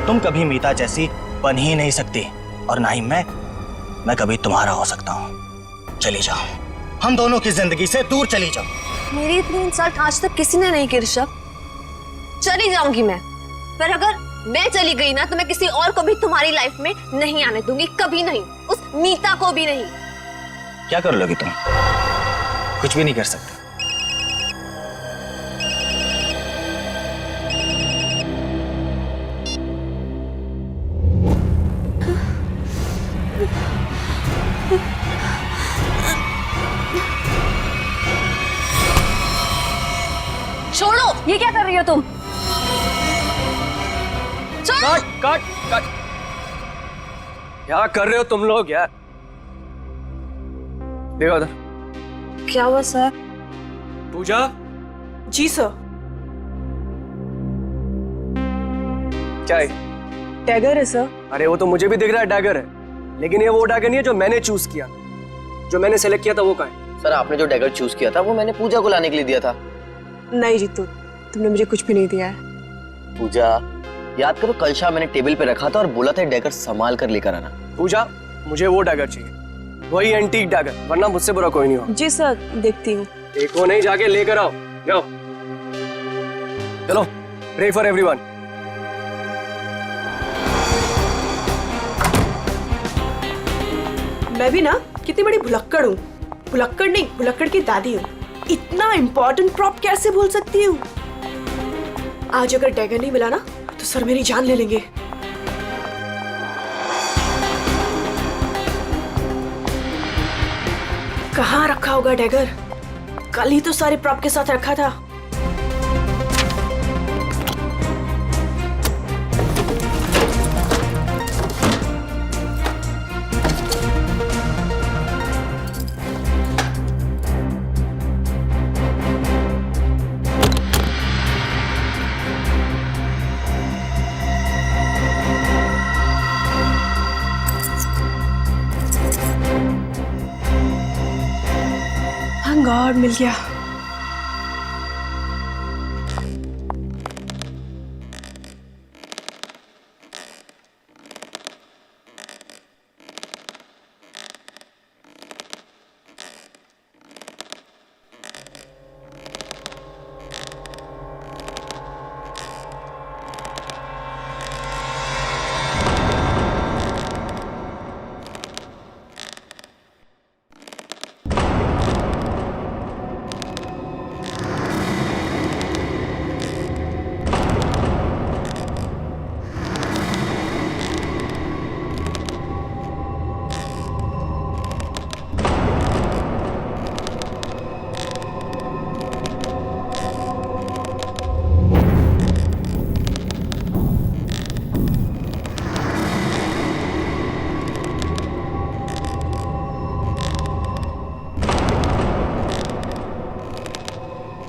तुम कभी मीता जैसी बन ही नहीं सकती और ना ही मैं कभी तुम्हारा हो सकता हूँ। चली जाओ, हम दोनों की जिंदगी से दूर चली जाओ। मेरी इतनी इंसल्ट आज तक किसी ने नहीं की ऋषभ। चली जाऊंगी मैं, पर अगर मैं चली गई ना तो मैं किसी और को भी तुम्हारी लाइफ में नहीं आने दूंगी, कभी नहीं, उस मीता को भी नहीं। क्या कर लोगी तुम? कुछ भी नहीं कर सकते। छोड़ो, ये क्या कर रही हो तुम? कट कट कट, क्या कर रहे हो तुम लोग यार? देखो उधर। क्या हुआ सर? पूजा। जी सर। क्या है? डैगर है सर। अरे वो तो मुझे भी दिख रहा है डैगर है, लेकिन ये वो डैगर नहीं है जो मैंने चूज किया। जो मैंने सेलेक्ट किया था वो कहाँ है? सर आपने जो डैगर चूज किया था वो मैंने पूजा को लाने के लिए दिया था। नहीं जीतू, तुमने मुझे कुछ भी नहीं दिया है। पूजा याद करो, कल शाम मैंने टेबल पे रखा था और बोला था डैगर संभाल कर लेकर आना। पूजा मुझे वो डैगर चाहिए, वही एंटीक डैगर, वरना मुझसे बुरा कोई नहीं हो। जी सर, देखती हूँ। देखो नहीं, जाके लेकर आओ। जाओ चलो, प्रे फॉर एवरीवन। मैं भी ना कितनी बड़ी भुलक्कड़ हूँ। भुलक्कड़ नहीं, भुलक्कड़ की दादी हूँ। इतना इम्पोर्टेंट प्रॉप कैसे भूल सकती हूँ? आज अगर डैगर नहीं मिला ना तो सर मेरी जान ले लेंगे। कहाँ रखा होगा डैगर? कल ही तो सारे प्रॉप के साथ रखा था। थैंक गॉड मिल गया।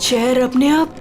चेयर अपने आप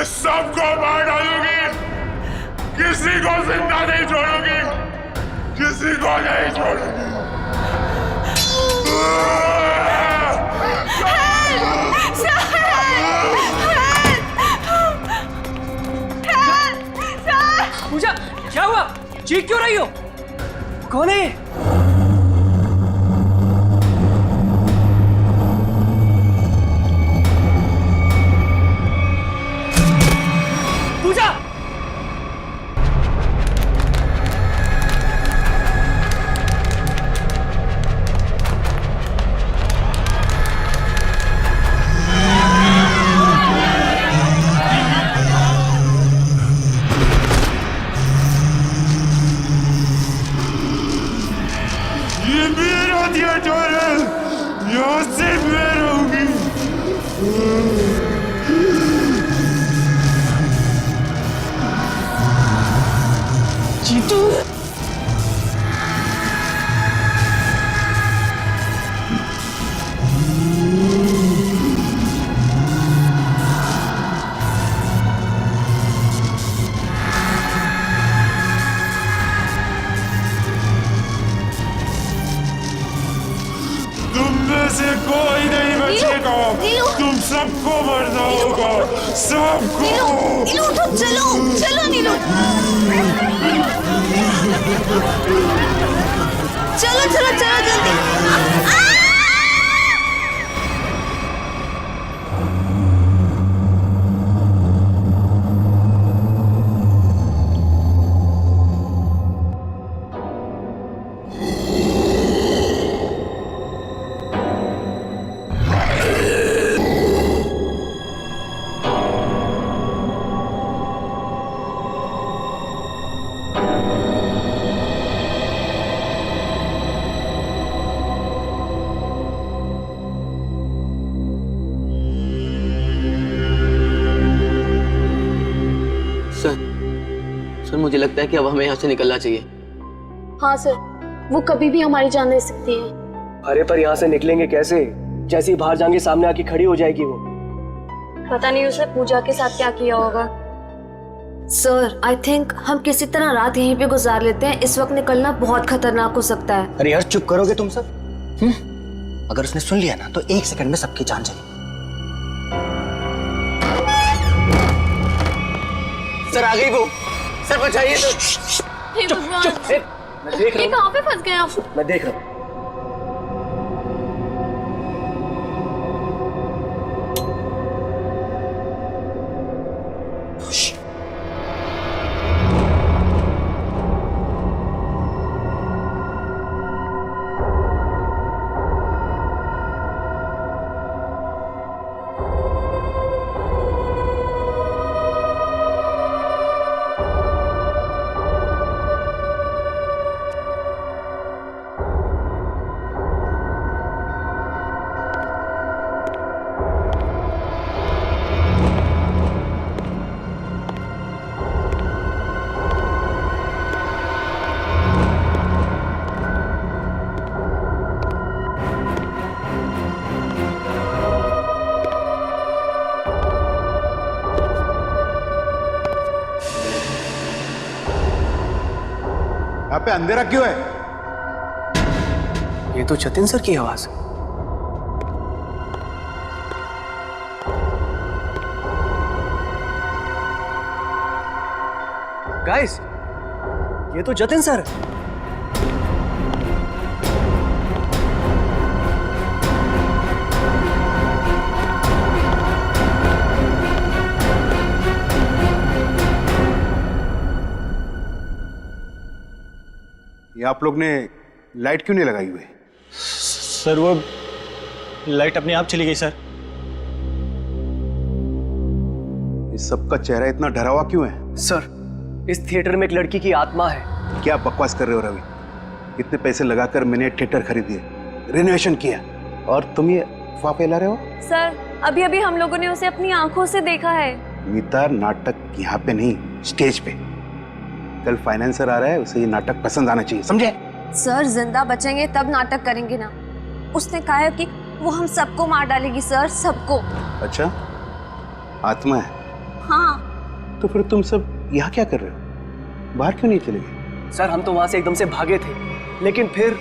मैं सबको मार डालूंगी, किसी को जिंदा नहीं छोड़ूंगी, किसी को नहीं छोड़ूंगी। पूजा, क्या हुआ? चीख क्यों रही हो? कौन है ये? पूजा! ये मेरा थिएटर है, यहाँ से मैं रहूंगी। जीतू! तुम में से कोई नहीं बचेगा, तुम सबको मरना होगा, सबको। नीलू उठो, चलो चलो नीलू, चलो चलो चलो जल्दी। सर मुझे लगता है कि अब हमें यहाँ से निकलना चाहिए। हाँ सर, वो कभी भी हमारी जान ले सकती है। अरे पर यहाँ से निकलेंगे कैसे? जैसे ही बाहर जाएंगे सामने आके खड़ी हो जाएगी वो। पता नहीं उसने पूजा के साथ क्या किया होगा। सर आई थिंक हम किसी तरह रात यहीं पे गुजार लेते हैं, इस वक्त निकलना बहुत खतरनाक हो सकता है। अरे यार चुप करोगे तुम सब? अगर उसने सुन लिया ना तो 1 सेकंड में सबकी जान चली। सर आ गई वो, सर बचाइए तो। हे भगवान, मैं देख ये रहा कहाँ पे फंस गए आप? हूँ, मैं देख रहा हूँ। यहाँ पे अंधेरा क्यों है? ये तो जतिन सर की आवाज है। गाइस, ये तो जतिन सर है। ये आप लोग ने लाइट क्यों नहीं लगाई हुई? सर वो लाइट अपने आप चली गई सर। इस सबका चेहरा इतना डरा हुआ क्यों है? सर, इस थिएटर में एक लड़की की आत्मा है। क्या बकवास कर रहे हो रवि? इतने पैसे लगाकर मैंने थिएटर खरीदी, रेनोवेशन किया, और तुम ये अफवाह फैला रहे हो? सर, अभी अभी हम लोगों ने उसे अपनी आंखों से देखा है। मीता, नाटक यहाँ पे नहीं, स्टेज पे। कल फाइनेंसर आ रहा है, उसे ये नाटक पसंद आना चाहिए, समझे? सर जिंदा बचेंगे तब नाटक करेंगे ना। उसने कहा है कि वो हम सबको मार डालेगी सर, सबको। अच्छा, आत्मा है, हाँ। तो फिर तुम सब यहाँ क्या कर रहे हो? बाहर क्यों नहीं चले गए? सर हम तो वहां से एकदम से भागे थे, लेकिन फिर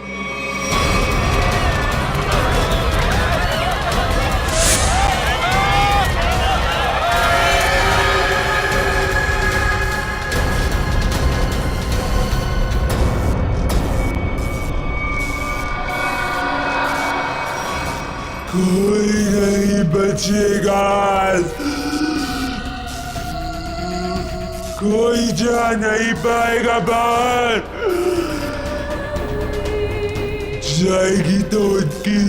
कोई नहीं बचेगा, कोई जा नहीं पाएगा बाहर। जाएगी तो उनकी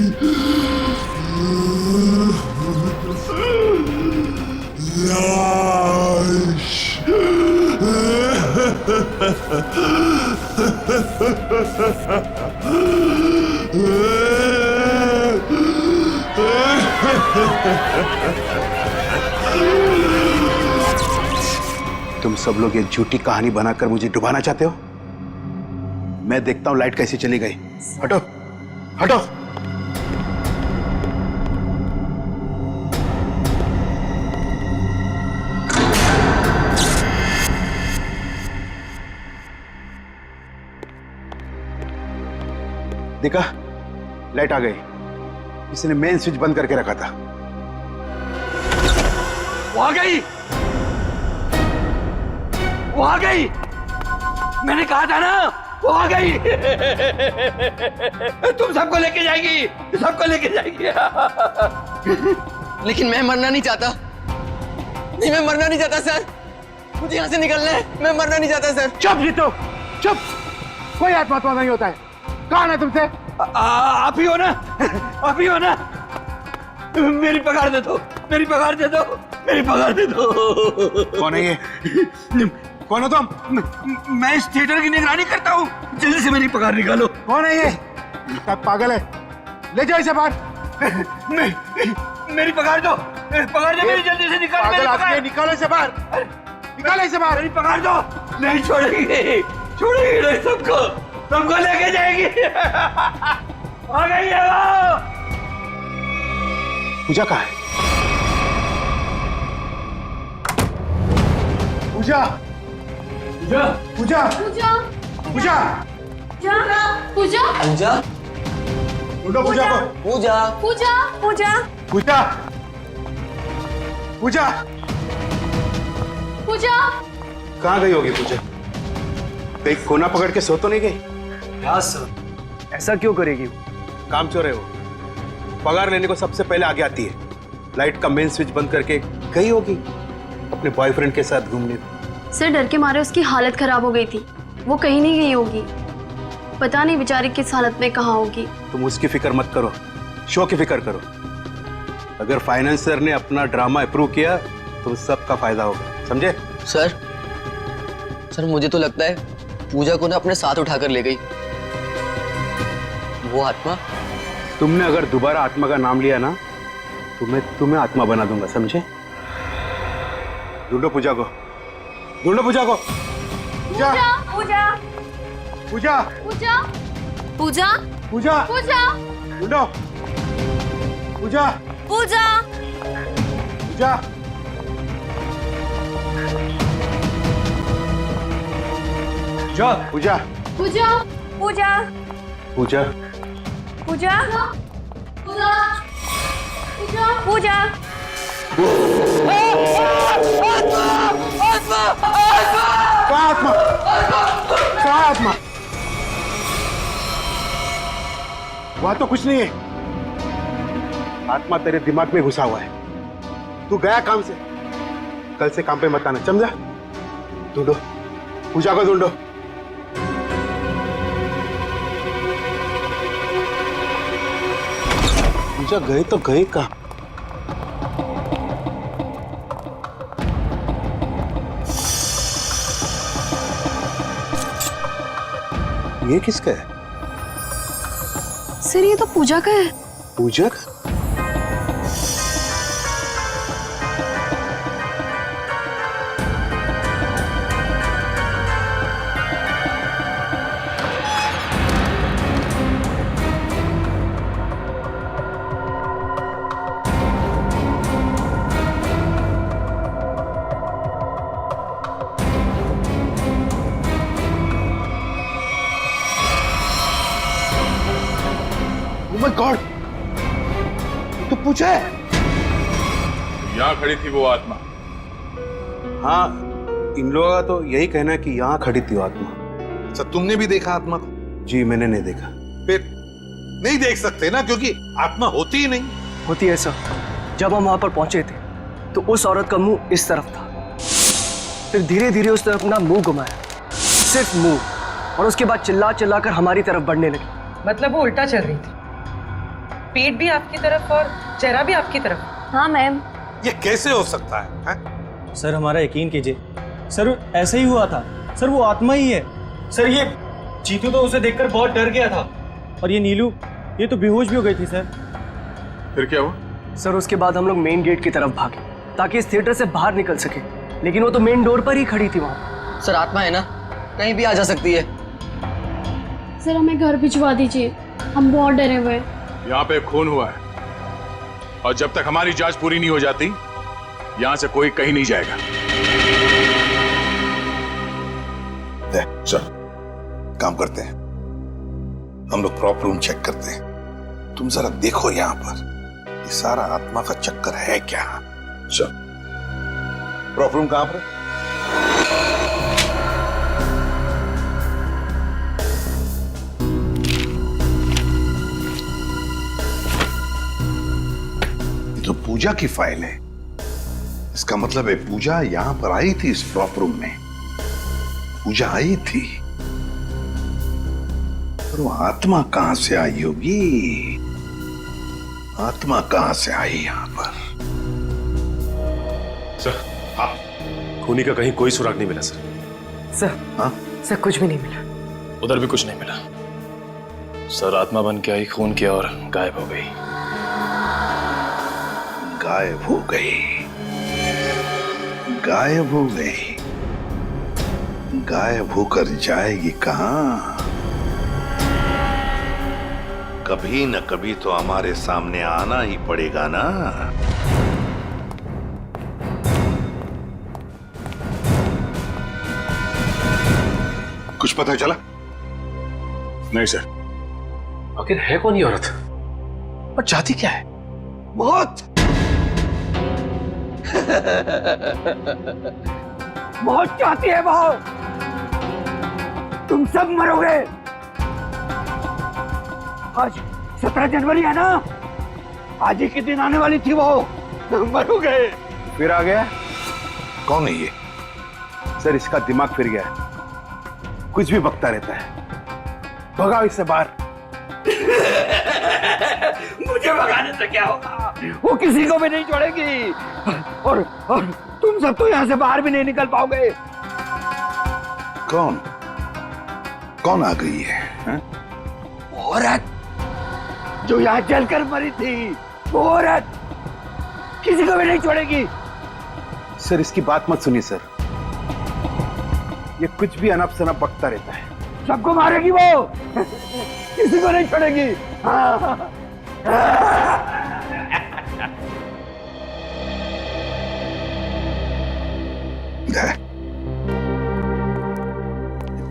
लाश। तुम सब लोग ये झूठी कहानी बनाकर मुझे डुबाना चाहते हो? मैं देखता हूं लाइट कैसे चली गई। हटो हटो। देखा, लाइट आ गई। इसने मेन स्विच बंद करके रखा था। वो आ गई, वो आ गई। मैंने कहा था ना, वो आ गई। तुम सबको लेके जाएगी, सबको लेके जाएगी। लेकिन मैं मरना नहीं चाहता। नहीं, मैं मरना नहीं चाहता सर। मुझे यहाँ से निकलना है। मैं मरना नहीं चाहता सर। चुप जीतो, चुप। कोई आत्मा नहीं होता है। कौन है तुमसे? आप ही हो ना, आप ही हो ना। मेरी पगार दे दो, मेरी पगार दे दो, मेरी पगार दे दो। कौन है ये? कौन हो तुम? मैं इस थिएटर की निगरानी करता हूँ। जल्दी से मेरी पगार निकालो। कौन है ये? पागल है, ले जाओ इसे बाहर। मेरी पगार दो, पगार दो मेरी, जल्दी से निकालो मेरी पगार। निकालो इसे बाहर, निकालो इसे बाहर। मेरी पगार दो। नहीं छोड़ेगी, छोड़ेगी नहीं। सबको सबको लेके जाएगी। आ गई है वो। पूजा कहाँ है? पूजा, जा। पूजा, पूजा पूजा, पूजा पूजा, ढूंढो पूजा को। पूजा, पूजा पूजा पूजा, पूजा पूजा कहाँ गई होगी पूजा? कहीं कोना पकड़ के सो तो नहीं गई? हाँ सर, ऐसा क्यों करेगी? काम चोर है वो। पगार लेने को सबसे पहले आगे आती है। लाइट का मेन स्विच बंद करके गई होगी अपने बॉयफ्रेंड के साथ घूमने। सर डर के मारे उसकी हालत खराब हो गई थी, वो कहीं नहीं गई होगी। पता नहीं बेचारी किस हालत में कहाँ होगी। तुम उसकी फिक्र मत करो, शो की फिक्र करो। अगर फाइनेंसर ने अपना ड्रामा अप्रूव किया तो सबका फायदा होगा, समझे? सर मुझे तो लगता है पूजा को ना अपने साथ उठाकर ले गई वो आत्मा। तुमने अगर दोबारा आत्मा का नाम लिया ना तो मैं तुम्हें आत्मा बना दूंगा, समझे? ढूंढो पूजा को, ढूंढो पूजा को। पूजा, पूजा पूजा, पूजा पूजा पूजा, पूजा ढूंढो पूजा, पूजा पूजा। जा। पूजा, पूजा पूजा पूजा, पूजा पूजा पूजा कहाँ आत्मा? कहाँ आत्मा? वहां तो कुछ नहीं है। आत्मा तेरे दिमाग में घुसा हुआ है। तू गया काम से, कल से काम पे मत आना, समझा? ढूंढो पूजा को, ढूंढो। पूजा गए तो गए कहाँ? ये किसका है? सर ये तो पूजा का है। पूजा का? माय गॉड, तो पूछा है? यहाँ खड़ी थी वो आत्मा। हाँ, इन लोगों का तो यही कहना है कि यहाँ खड़ी थी वो आत्मा। अच्छा, तुमने भी देखा आत्मा को? जी मैंने नहीं देखा। फिर नहीं देख सकते ना, क्योंकि आत्मा होती ही नहीं। होती है सर। जब हम वहां पर पहुंचे थे तो उस औरत का मुंह इस तरफ था, फिर धीरे धीरे उसने अपना मुंह घुमाया, सिर्फ मुंह, और उसके बाद चिल्ला चिल्ला कर हमारी तरफ बढ़ने लगी। मतलब वो उल्टा चल रही थी, पेट भी आपकी तरफ और चेहरा भी आपकी तरफ। हाँ मैम। ये कैसे हो सकता है, हैं? सर हमारा यकीन कीजिए, सर ऐसे ही हुआ था। सर वो आत्मा ही है। सर ये चीतू तो उसे देखकर बहुत डर गया था, और ये नीलू ये तो बेहोश भी हो गई थी सर। फिर क्या हुआ? सर उसके बाद हम लोग मेन गेट की तरफ भागे ताकि इस थिएटर से बाहर निकल सके, लेकिन वो तो मेन डोर पर ही खड़ी थी वहां। सर आत्मा है ना, कहीं भी आ जा सकती है। सर हमें घर भिजवा दीजिए, हम बहुत डरे हुए हैं। यहाँ पे खून हुआ है, और जब तक हमारी जांच पूरी नहीं हो जाती यहाँ से कोई कहीं नहीं जाएगा। चल काम करते हैं, हम लोग प्रॉप रूम चेक करते हैं। तुम जरा देखो यहाँ पर ये सारा आत्मा का चक्कर है क्या। चल, प्रॉप रूम कहां पर है? ये तो पूजा की फाइल है। इसका मतलब है पूजा यहां पर आई थी, इस प्रॉप रूम में पूजा आई थी। पर वो आत्मा कहां से आई होगी? आत्मा कहां से आई यहां पर? सर, हाँ, खूनी का कहीं कोई सुराग नहीं मिला सर। सर, हाँ? सर कुछ भी नहीं मिला। उधर भी कुछ नहीं मिला सर। आत्मा बन के आई, खून किया और गायब हो गई। गायब हो गई, गायब हो गई। गायब होकर जाएगी कहां? कभी न कभी तो हमारे सामने आना ही पड़ेगा ना। कुछ पता चला? नहीं सर। आखिर है कौन ये औरत और चाहती क्या है? बहुत बहुत चाहती है वो। तुम सब मरोगे। आज 17 जनवरी है ना, आज ही के दिन आने वाली थी वो। मरोगे। फिर आ गया? कौन है ये? सर इसका दिमाग फिर गया है, कुछ भी बकता रहता है। भगाओ इससे बाहर। मुझे भगाने से क्या होगा? वो किसी को भी नहीं छोड़ेगी, और तुम सब तो यहाँ से बाहर भी नहीं निकल पाओगे। कौन कौन आ गई है, है? औरत जो यहाँ जलकर मरी थी, वो औरत किसी को भी नहीं छोड़ेगी। सर इसकी बात मत सुनिए सर, ये कुछ भी अनप शनप बकता रहता है। सबको मारेगी वो, किसी को नहीं छोड़ेगी। हाँ।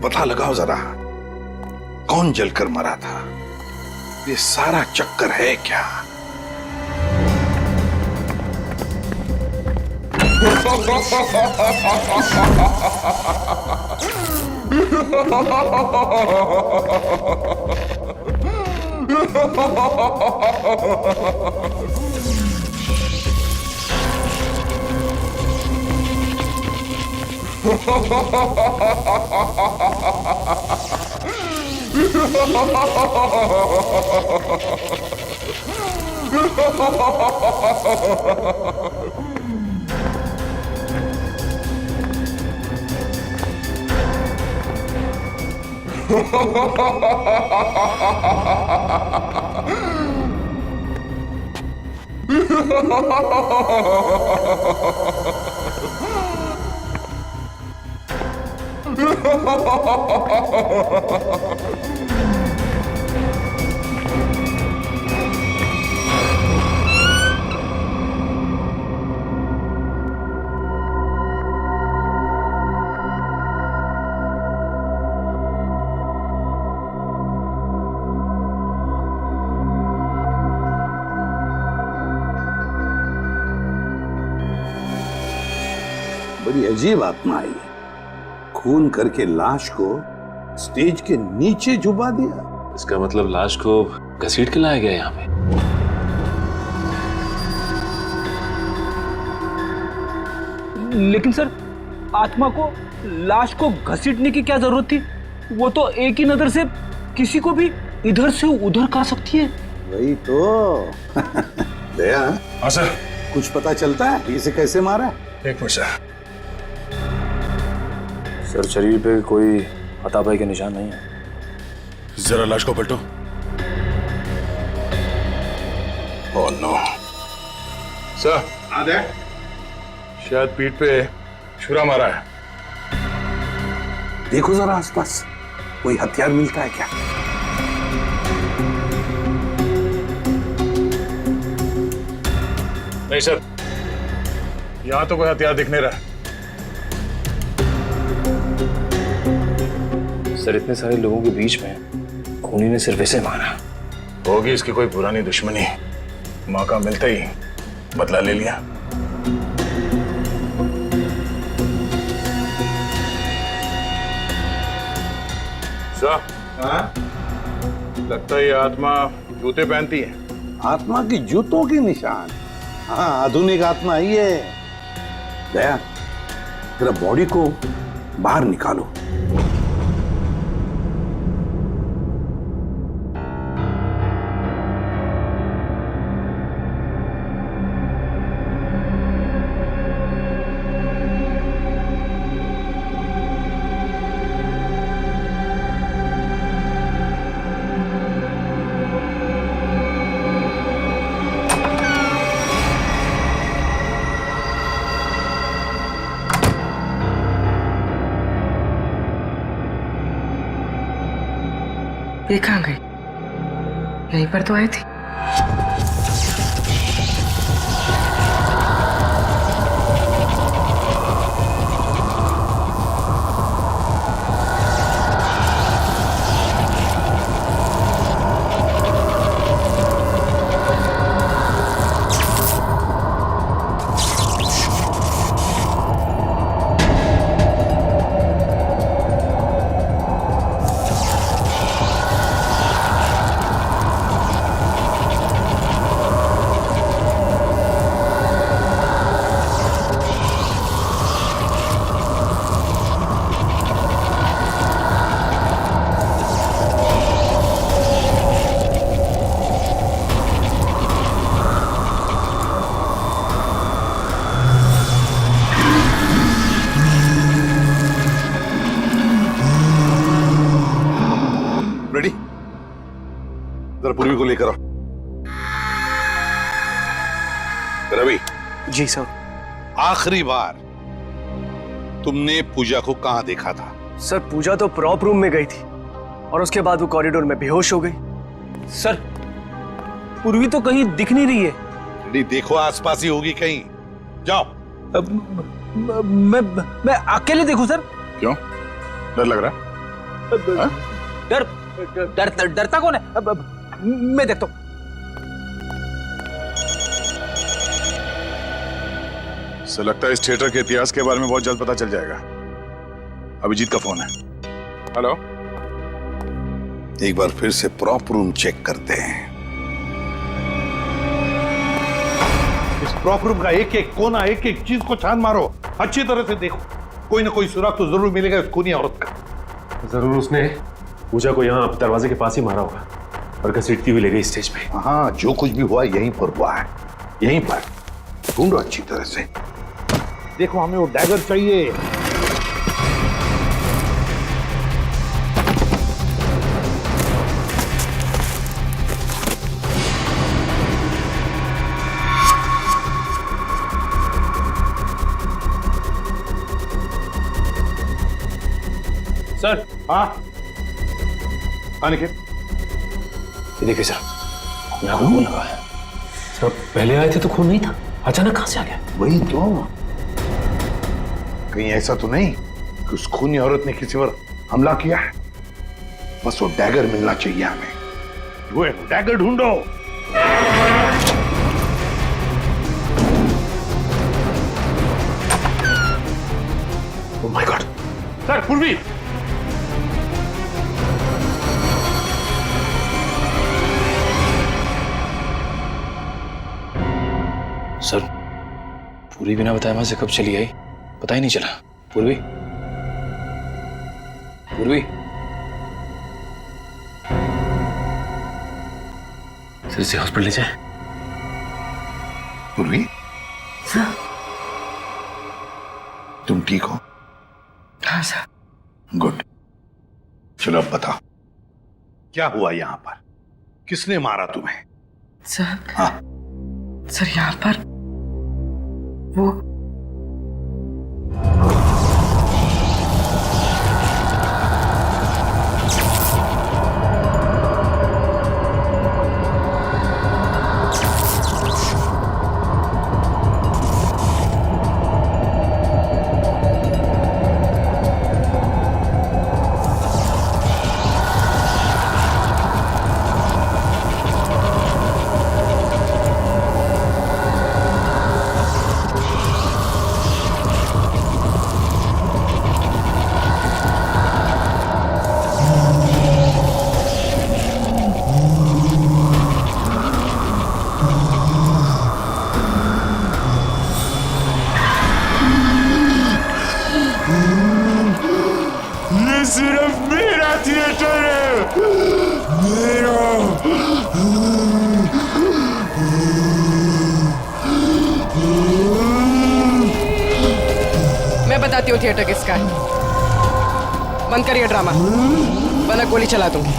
पता लगाओ जरा, कौन जलकर मरा था? ये सारा चक्कर है क्या? अजीब आत्मा आई है। खून करके लाश को स्टेज के नीचे छुपा दिया। इसका मतलब लाश को घसीट के लाया गया यहाँ पे। लेकिन सर, आत्मा को लाश को घसीटने की क्या जरूरत थी? वो तो एक ही नजर से किसी को भी इधर से उधर कर सकती है। वही तो। दया, हाँ सर। कुछ पता चलता है इसे कैसे मारा? एक मिनट सर, शरीर पे कोई हाथापाई के निशान नहीं है। जरा लाश को पलटो। Oh no. सर, शायद पीठ पे छुरा मारा है। देखो जरा आसपास कोई हथियार मिलता है क्या? नहीं सर, यहां तो कोई हथियार दिख नहीं रहा। सर, इतने सारे लोगों के बीच में खूनी ने सिर्फ ऐसे मारा। होगी इसकी कोई पुरानी दुश्मनी। मौका मिलते ही बदला ले लिया। सर, लगता है ये आत्मा जूते पहनती है। आत्मा की जूतों के निशान। हाँ, आधुनिक आत्मा ही है। दया, जरा बॉडी को बाहर निकालो। ये कहाँ गई? यहीं पर तो आई थी। रेडी? जरा पूर्वी को लेकर आओ। रवि। जी सर। आखिरी बार तुमने पूजा को कहां देखा था? सर, पूजा तो प्रॉप रूम में गई थी और उसके बाद वो कॉरिडोर में बेहोश हो गई। सर, पूर्वी तो कहीं दिख नहीं रही है। रेडी, देखो आसपास ही होगी कहीं। जाओ। मैं अकेले देखूं सर? क्यों? डर लग रहा है? डरता कौन है? मैं देखता हूं। सर, लगता है इस थिएटर के इतिहास के बारे में बहुत जल्द पता चल जाएगा। अभिजीत का फोन है। हेलो। एक बार फिर से प्रॉप रूम चेक करते हैं। इस प्रॉप रूम का एक एक कोना, एक एक चीज को छान मारो, अच्छी तरह से देखो। कोई ना कोई सुराग तो जरूर मिलेगा उस खूनी औरत का। जरूर उसने पूजा को यहाँ दरवाजे के पास ही मारा होगा और घसीटती हुई ले गई स्टेज पे। हाँ, जो कुछ भी हुआ यहीं पर हुआ है। यहीं पर ढूंढो अच्छी तरह से। देखो, हमें वो डैगर चाहिए। सर। हाँ, अनिकेत। ये देखिए सर, मैं आपको खून लगा है। सर, पहले आए थे तो खून नहीं था, अचानक कहां से आ गया? वही तो। कहीं ऐसा तो नहीं कि उस खूनी औरत ने किसी पर हमला किया है? बस वो डैगर मिलना चाहिए हमें। वो डैगर ढूंढो। Oh my God. सर पूर्वी, सर पूरी बिना बताए वहां से कब चली आई पता ही नहीं चला। पूर्वी, पूर्वी, सर इसे हॉस्पिटल ले जाए। पूर्वी, तुम ठीक हो? हाँ सर। गुड। चलो अब बताओ क्या हुआ यहाँ पर, किसने मारा तुम्हें? सर, हाँ सर यहाँ पर वो ये सिर्फ मेरा थिएटर है, मेरा। मैं बताती हूँ थिएटर किसका है। बंद करिए ड्रामा, वरना गोली चला दूंगी।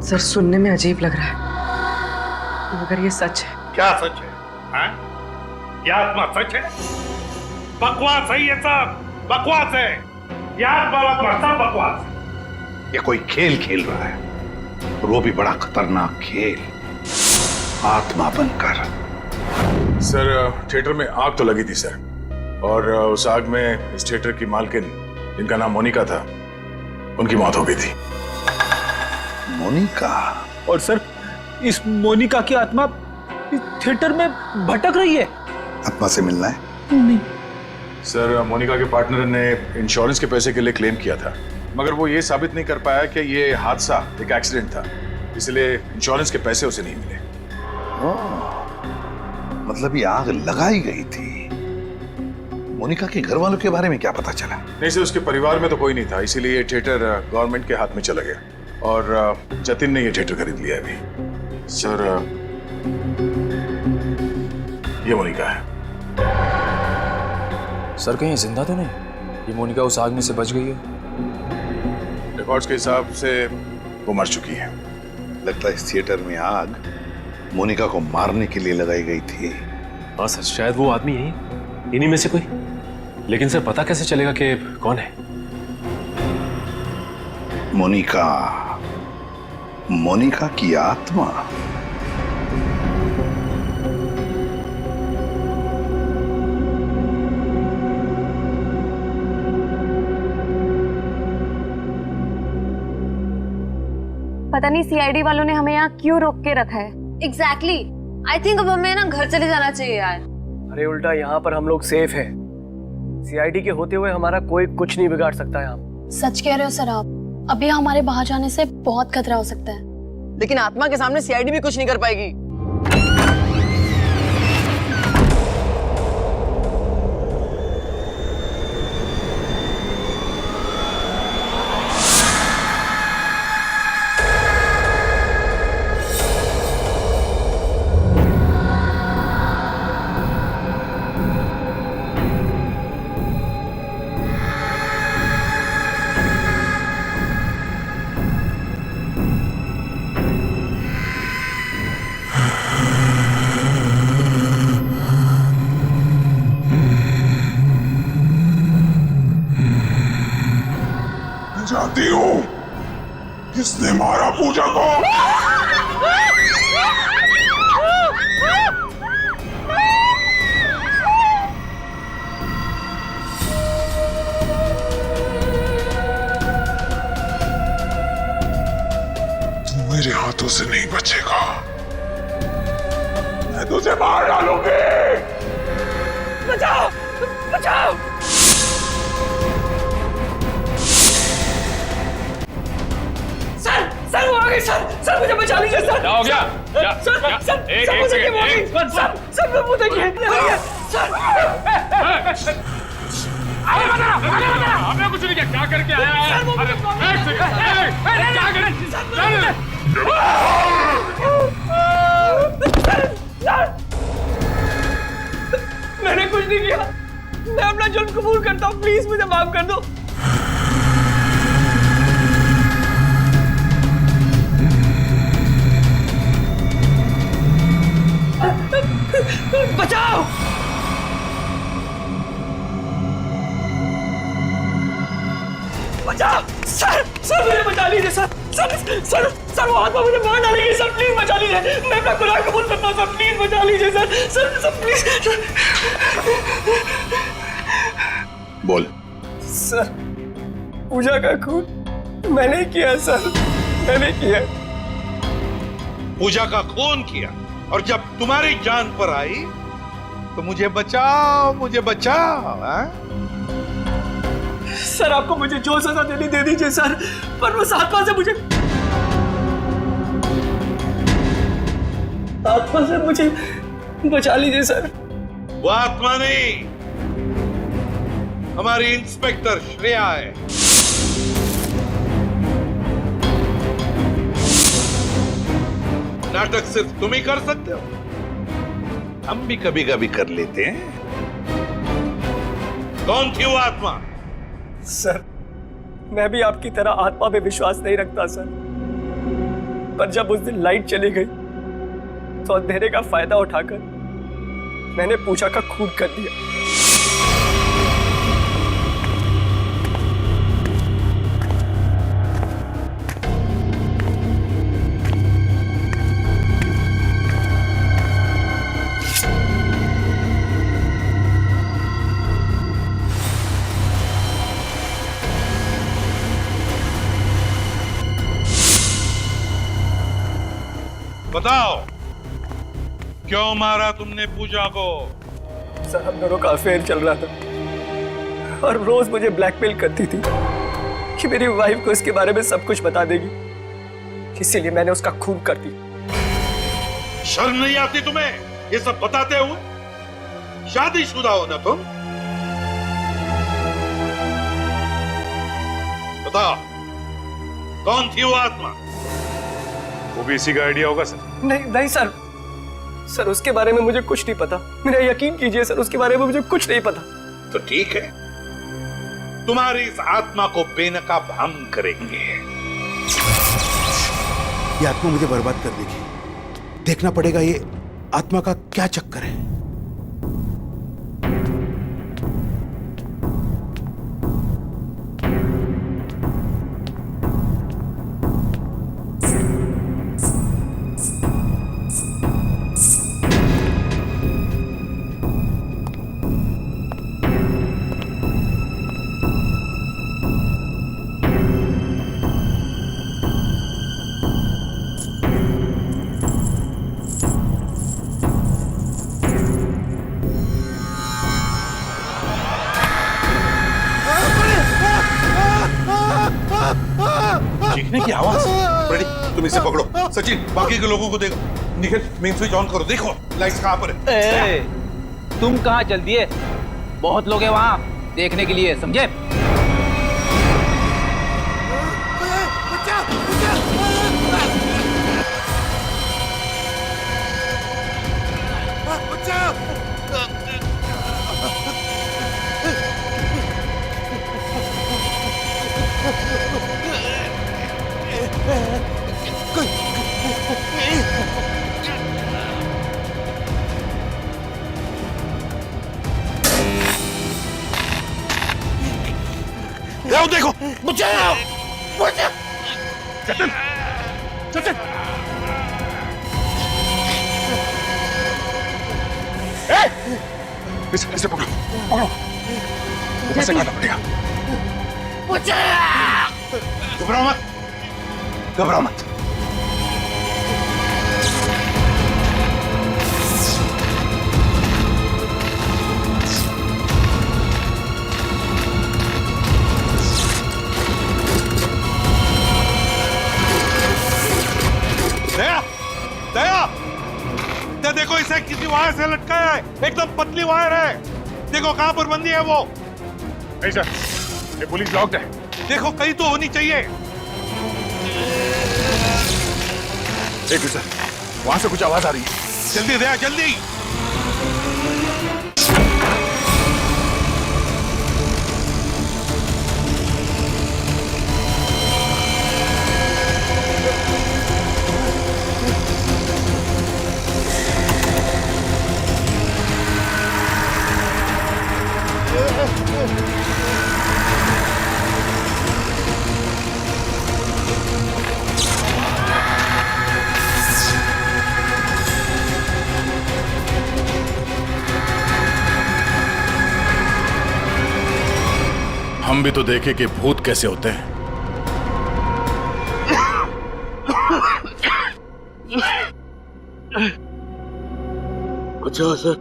सर सुनने में अजीब लग रहा है, मगर ये सच है। क्या सच है? हाँ? ये आत्मा सच है? बकवास है ये सब, बकवास है। ये आत्मा सब बकवास है। ये कोई खेल खेल रहा है, और वो भी बड़ा खतरनाक खेल, आत्मा बनकर। सर थिएटर में आग तो लगी थी सर, और उस आग में इस थिएटर की मालकिन जिनका नाम मोनिका था, उनकी मौत हो गई थी। मोनिका? और सर इस मोनिका की आत्मा इस थिएटर में भटक रही है। आत्मा से मिलना है? नहीं सर मोनिका के पार्टनर ने इंश्योरेंस के पैसे के लिए क्लेम किया था, मगर वो ये साबित नहीं कर पाया कि ये हादसा एक एक्सीडेंट था, इसलिए इंश्योरेंस के पैसे उसे नहीं मिले। मतलब ये आग लगाई गई थी। मोनिका के घर वालों के बारे में क्या पता चला? नहीं सर, उसके परिवार में तो कोई नहीं था, इसीलिए ये थिएटर गवर्नमेंट के हाथ में चला गया, और जतिन ने ये थिएटर खरीद लिया अभी। सर ये मोनिका है। सर कहीं जिंदा तो नहीं? ये मोनिका उस आग में से बच गई है? रिकॉर्ड्स के हिसाब से वो मर चुकी है। लगता है इस थिएटर में आग मोनिका को मारने के लिए लगाई गई थी। हाँ सर, शायद वो आदमी यही, इन्हीं में से कोई। लेकिन सर पता कैसे चलेगा कि कौन है? मोनिका, मोनिका की आत्मा। पता नहीं सीआईडी वालों ने हमें यहाँ क्यों रोक के रखा है। एग्जैक्टली। आई थिंक अब हमें ना घर चले जाना चाहिए यार। अरे उल्टा यहाँ पर हम लोग सेफ हैं। सीआईडी के होते हुए हमारा कोई कुछ नहीं बिगाड़ सकता यहाँ। सच कह रहे हो सर आप, अभी हमारे बाहर जाने से बहुत खतरा हो सकता है। लेकिन आत्मा के सामने सीआईडी भी कुछ नहीं कर पाएगी। जानती हूँ किसने मारा पूजा को? तू मेरे हाथों से नहीं बचेगा, मैं तुझे मार डालूंगी। बचाओ बचाओ। सर वो आ गए सर मुझे बचा लीजिए सर। क्या हो गया? सर मुझे क्या हो गया? सर वो देखिए सर। आगे बता, हमने कुछ नहीं किया। क्या करके आया है? मैंने कुछ नहीं किया, मैं अपना जुल्म कबूल करता हूँ, प्लीज मुझे माफ कर दो। बचाओ। बचाओ सर मुझे बचा लीजिए सर वो आत्मा मुझे मार डालेगी सर, प्लीज बचा लीजिए। मैं अपना गुनाह कबूल करता हूँ सर, प्लीज बचा लीजिए सर प्लीज। बोल। सर पूजा का खून मैंने किया सर, मैंने किया। पूजा का खून किया और जब तुम्हारी जान पर आई तो मुझे बचाओ हाँ? सर आपको मुझे जो सजा देनी दे दीजिए सर, पर उस आत्मा से मुझे बचा लीजिए सर। वो आत्मा नहीं, हमारी इंस्पेक्टर श्रेया है। नाटक सिर्फ तुम ही कर सकते हो, हम भी कभी कभी कर लेते हैं। कौन थी वो आत्मा? सर मैं भी आपकी तरह आत्मा पे विश्वास नहीं रखता सर, पर जब उस दिन लाइट चली गई तो अंधेरे का फायदा उठाकर मैंने पूजा का खून कर दिया। बताओ क्यों मारा तुमने पूजा को? सर हम दोनों का अफेयर चल रहा था और रोज मुझे ब्लैकमेल करती थी कि मेरी वाइफ को इसके बारे में सब कुछ बता देगी, इसीलिए मैंने उसका खून कर दिया। शर्म नहीं आती तुम्हें ये सब बताते हुए? शादीशुदा हो ना तुम? बताओ कौन थी वो आत्मा? वो भी इसी का आइडिया होगा सर। नहीं सर उसके बारे में मुझे कुछ नहीं पता, मेरा यकीन कीजिए सर, उसके बारे में मुझे कुछ नहीं पता। तो ठीक है, तुम्हारी इस आत्मा को बेनकाब हम करेंगे। ये आत्मा मुझे बर्बाद कर देगी, देखना पड़ेगा ये आत्मा का क्या चक्कर है। चीखने की आवाज। रेडी, तुम इसे पकड़ो। सचिन बाकी के लोगों को देखो। निखिल मेन स्विच ऑन करो, देखो लाइट्स कहां पर है। तुम कहाँ चल दिए? बहुत लोग हैं वहां देखने के लिए, समझे? देखो बचाओ। जतिन, जतिन, इसे पकड़ो, पकड़ो, ऊपर से काटना पड़ेगा। घबराओ मत, घबराओ मत। दया, दया, देखो इसे किसी वायर से लटकाया है, एकदम पतली वायर है। देखो कहां पर बंदी है वो। नहीं सर, ये पुलिस लॉक्ड है। देखो कहीं तो होनी चाहिए। एक सर, वहां से कुछ आवाज आ रही है। जल्दी दया, जल्दी। हम भी तो देखे कि भूत कैसे होते हैं। अच्छा सर,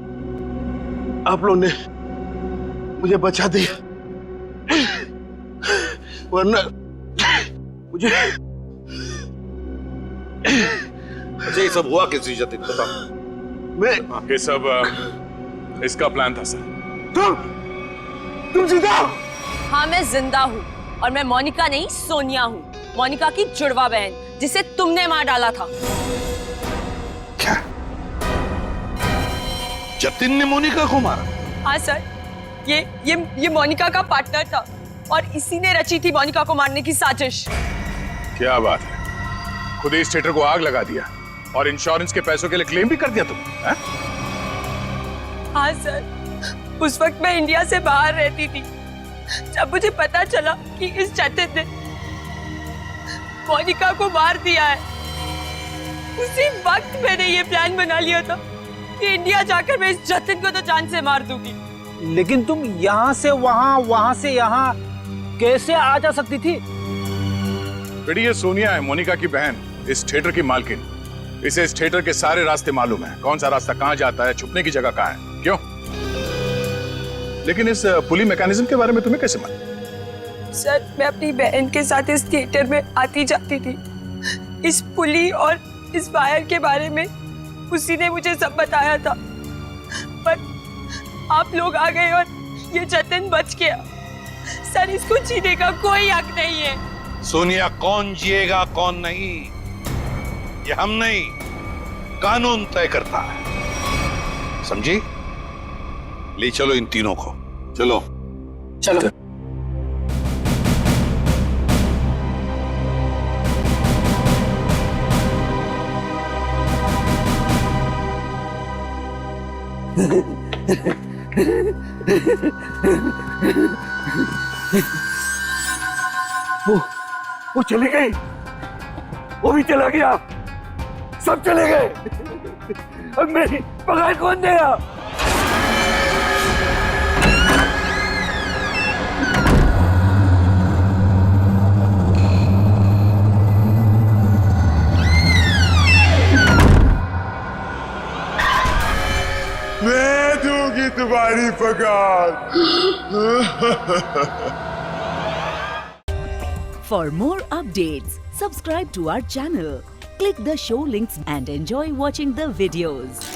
आप लोगों ने मुझे बचा दिया, वरना मुझे। अच्छा ये सब हुआ किसी जतिन, बताओ। मैं ये सब इसका प्लान था सर। तुम जिंदा हो? हाँ मैं जिंदा हूँ और मैं मोनिका नहीं सोनिया हूँ, मोनिका की जुड़वा बहन जिसे तुमने मार डाला था। क्या? जतिन ने मोनिका को मारा? हाँ सर, ये मोनिका का पार्टनर था और इसी ने रची थी मोनिका को मारने की साजिश। क्या बात है, खुद ही इस थिएटर को आग लगा दिया और इंश्योरेंस के पैसों के लिए क्लेम भी कर दिया तुम? हाँ सर, उस वक्त मैं इंडिया से बाहर रहती थी। जब मुझे पता चला कि इस जतिन ने मोनिका को मार दिया है, उसी वक्त मैंने ये प्लान बना लिया था कि इंडिया जाकर मैं इस जतिन को तो जान से मार दूंगी। लेकिन तुम यहाँ से वहाँ, वहाँ से यहाँ कैसे आ जा सकती थी? बेटी ये सोनिया है, मोनिका की बहन, इस थिएटर की मालकिन। इसे इस थिएटर के सारे रास्ते मालूम है, कौन सा रास्ता कहाँ जाता है, छुपने की जगह कहाँ है। क्यों? लेकिन इस पुली मैकेनिज्म के बारे में तुम्हें कैसे मालूम? सर मैं अपनी बहन के साथ इस थिएटर में आती जाती थी। इस पुली और इस वायर के बारे में उसी ने मुझे सब बताया था, पर आप लोग आ गए और ये जतिन बच गया। सर इसको जीने का कोई हक नहीं है। सोनिया, कौन जिएगा कौन नहीं ये हम नहीं, कानून तय करता है, समझी? ले चलो इन तीनों को, चलो चलो। वो चले गए, वो भी चला गया, सब चले गए। अब मेरी पगार कौन देगा? मैं दूंगी तुम्हारी पगार। For more updates, subscribe to our channel, click the show links and enjoy watching the videos.